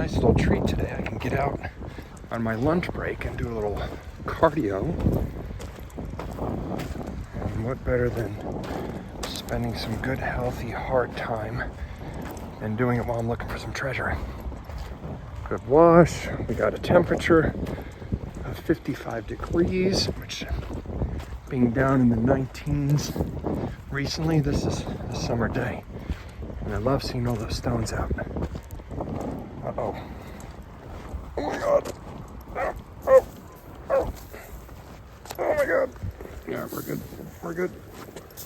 nice little treat today. I can get out on my lunch break and do a little cardio. And what better than spending some good, healthy, hard time and doing it while I'm looking for some treasure. Good wash. We got a temperature of 55 degrees, which being down in the 19s recently, this is a summer day. And I love seeing all those stones out. Uh-oh. Oh my God. Oh my God. Yeah, we're good. We're good.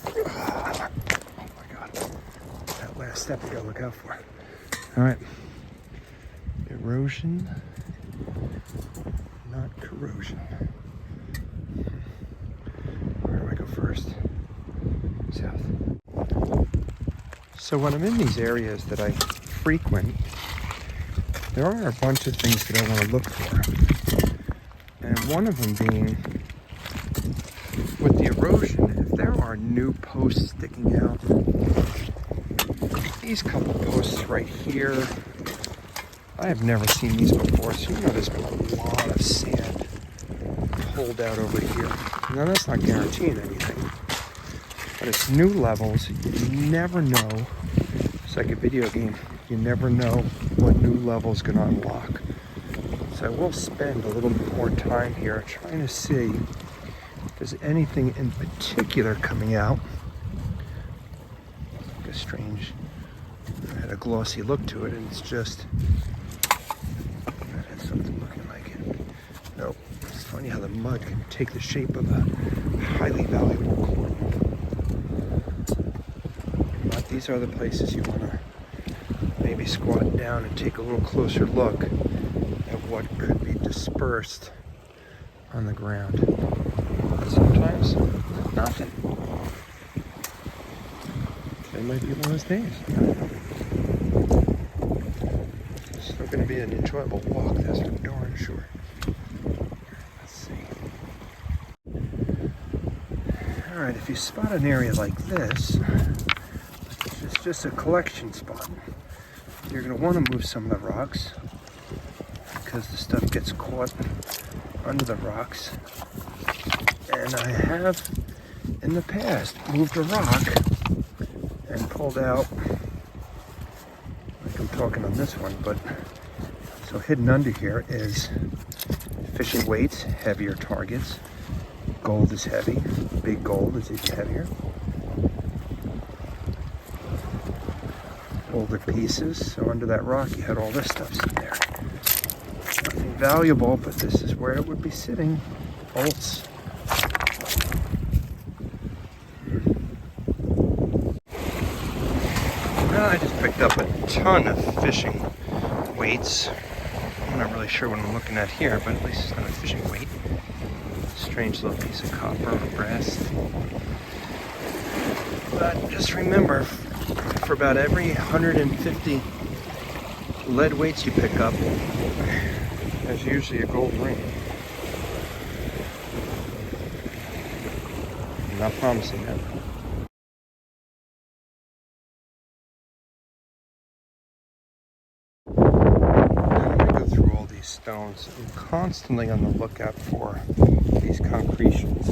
Oh my God. That last step we gotta look out for. All right. Erosion, not corrosion. Where do I go first? South. So when I'm in these areas that I frequent, there are a bunch of things that I want to look for. And one of them being, with the erosion, if there are new posts sticking out, these couple posts right here, I have never seen these before, so you know there's been a lot of sand pulled out over here. Now that's not guaranteeing anything, but it's new levels. You never know. It's like a video game. You never know what new level is going to unlock. So I will spend a little bit more time here trying to see if there's anything in particular coming out. Like a strange, it had a glossy look to it, and it's just, that had something looking like it. Nope. It's funny how the mud can take the shape of a highly valuable coin. But these are the places you want to maybe squat down and take a little closer look at what could be dispersed on the ground. But sometimes, nothing. It might be one of those days. It's still going to be an enjoyable walk, that's for darn sure. Let's see. Alright, if you spot an area like this, it's just a collection spot. You're going to want to move some of the rocks because the stuff gets caught under the rocks. And I have in the past moved a rock and pulled out, like I'm talking on this one, but so hidden under here is fishing weights, heavier targets. Gold is heavy, big gold is even heavier. Older pieces, so under that rock you had all this stuff sitting there. Nothing valuable, but this is where it would be sitting. Bolts. Well, I just picked up a ton of fishing weights. I'm not really sure what I'm looking at here, but at least it's not a fishing weight. Strange little piece of copper or brass. But just remember, for about every 150 lead weights you pick up, there's usually a gold ring. I'm not promising that. I'm going to go through all these stones. I'm constantly on the lookout for these concretions.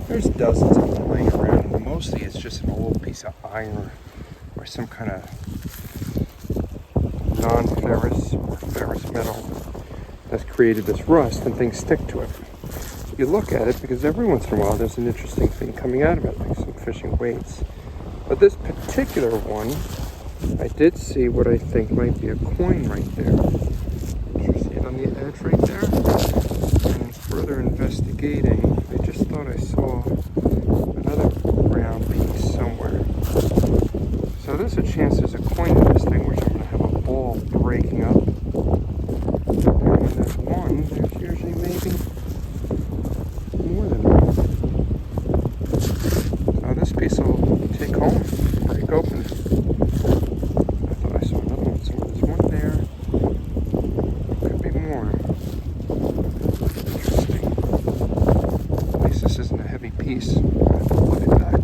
There's dozens of them laying around, and mostly it's just an old piece of iron or some kind of non-ferrous or ferrous metal that's created this rust and things stick to it. You look at it because every once in a while there's an interesting thing coming out of it, like some fishing weights. But this particular one, I did see what I think might be a coin right there. You see it on the edge right there? And further investigating, I just thought I saw another round piece somewhere. So there's a chance there's a coin in this thing, which I'm going to have a ball breaking up. And when there's one, there's usually maybe more than one. So this piece I'll take home, break open. I thought I saw another one, so there's one there. Could be more. Interesting. At least this isn't a heavy piece. I have to put it back.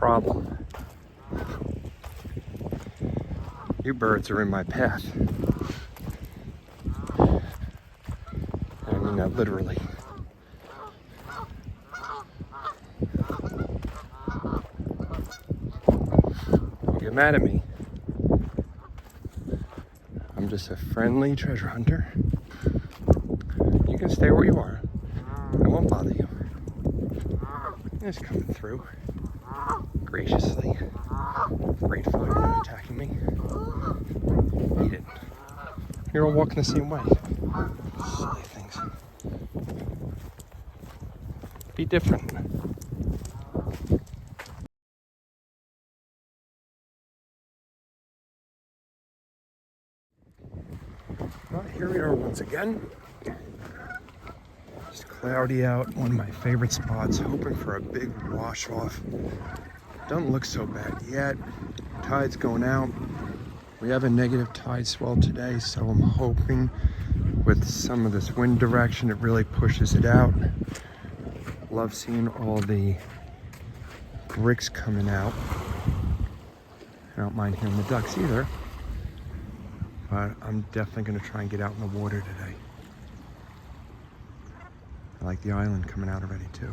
problem. You birds are in my path. I mean that literally. Don't get mad at me. I'm just a friendly treasure hunter. You can stay where you are. I won't bother you. It's coming through graciously, gratefully not attacking me. Eat it. You're all walking the same way. Silly things. Be different. Well, here we are once again. It's cloudy out, one of my favorite spots, hoping for a big wash off. Doesn't look so bad yet. Tide's going out. We have a negative tide swell today, so I'm hoping with some of this wind direction it really pushes it out. Love seeing all the bricks coming out. I don't mind hearing the ducks either, but I'm definitely going to try and get out in the water today. I like the island coming out already too.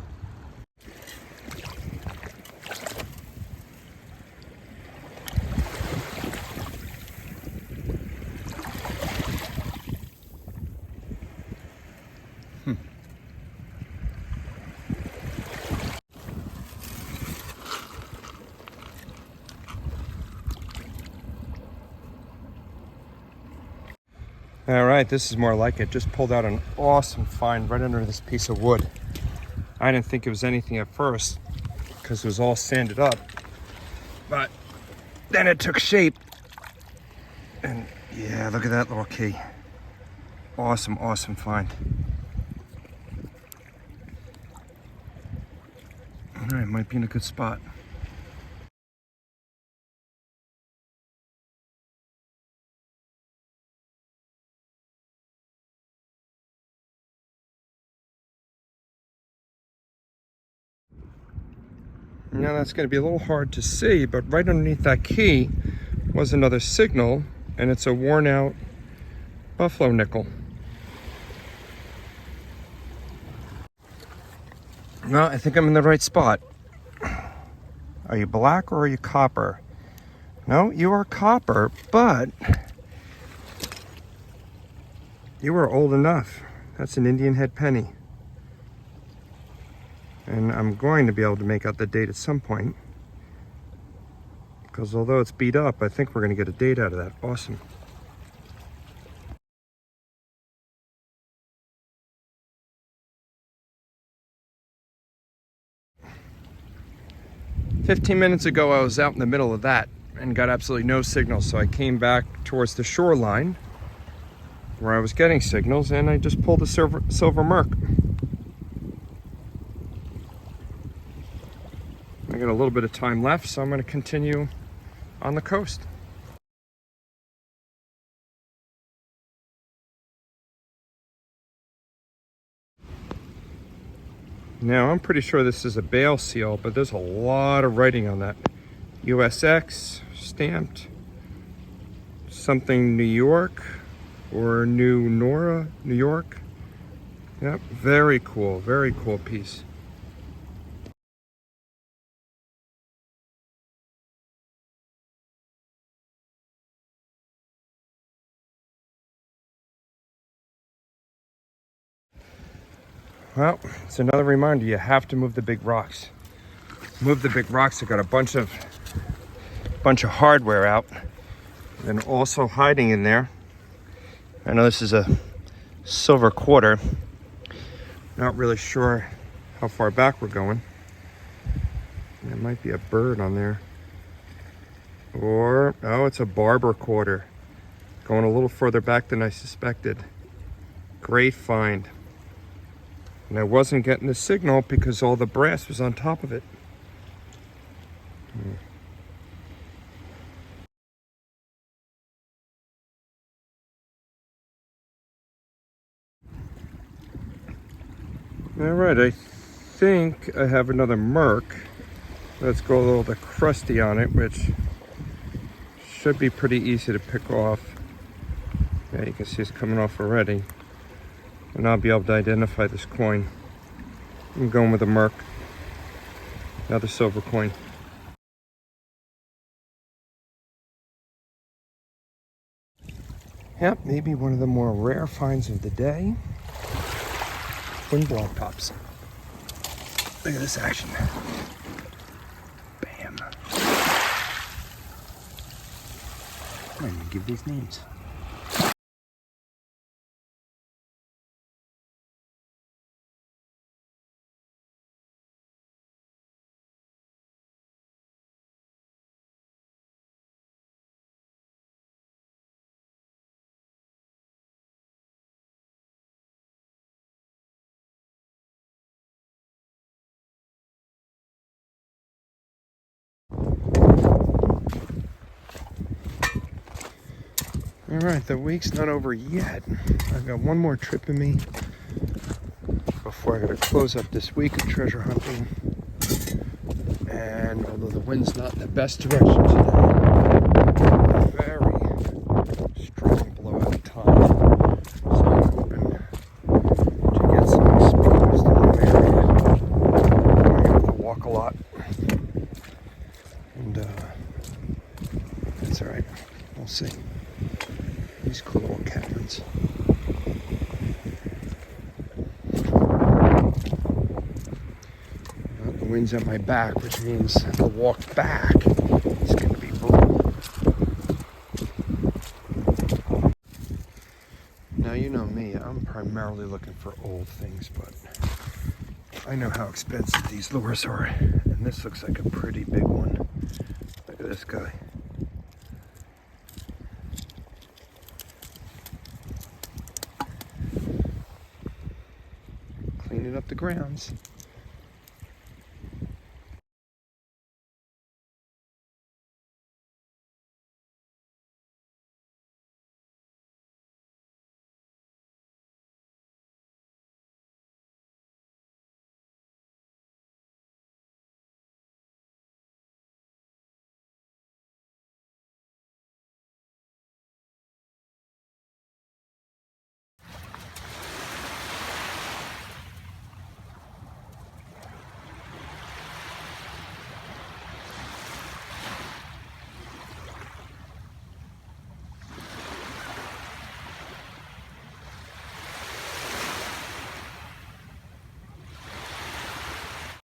All right, this is more like it. Just pulled out an awesome find right under this piece of wood. I didn't think it was anything at first because it was all sanded up, but then it took shape. And yeah, look at that little key. Awesome, awesome find. All right, might be in a good spot. Now that's going to be a little hard to see, but right underneath that key was another signal, and it's a worn out buffalo nickel. Well, I think I'm in the right spot. Are you black or are you copper? No, you are copper, but you are old enough. That's an Indian head penny. And I'm going to be able to make out the date at some point. Because although it's beat up, I think we're going to get a date out of that. Awesome. "15 minutes ago, I was out in the middle of that and got absolutely no signal. So I came back towards the shoreline where I was getting signals, and I just pulled a silver merc. I got a little bit of time left, so I'm going to continue on the coast. Now, I'm pretty sure this is a bale seal, but there's a lot of writing on that. USX, stamped, something New York, or New Nora, New York. Yep, very cool piece. Well, it's another reminder, you have to move the big rocks. Move the big rocks. I got a bunch of hardware out, and also hiding in there. I know this is a silver quarter. Not really sure how far back we're going. There might be a bird on there. Or, oh, it's a barber quarter. Going a little further back than I suspected. Great find. And I wasn't getting the signal because all the brass was on top of it. All right, I think I have another merc. Let's go a little bit crusty on it, which should be pretty easy to pick off. Yeah, you can see it's coming off already. And I'll be able to identify this coin. I'm going with a Merc. Another silver coin. Yep, maybe one of the more rare finds of the day. Twin block tops. Look at this action. Bam. I'm gonna give these names. All right, the week's not over yet. I've got one more trip in me before I gotta close up this week of treasure hunting. And although the wind's not in the best direction today, very strong blowout tide. So I'm hoping to get some exposed in the area. I'm gonna have to walk a lot. And that's all right. We'll see. These cool little caverns. The wind's at my back, which means the walk back is going to be brutal. Now, you know me, I'm primarily looking for old things, but I know how expensive these lures are. And this looks like a pretty big one. Look at this guy. Cleaning up the grounds.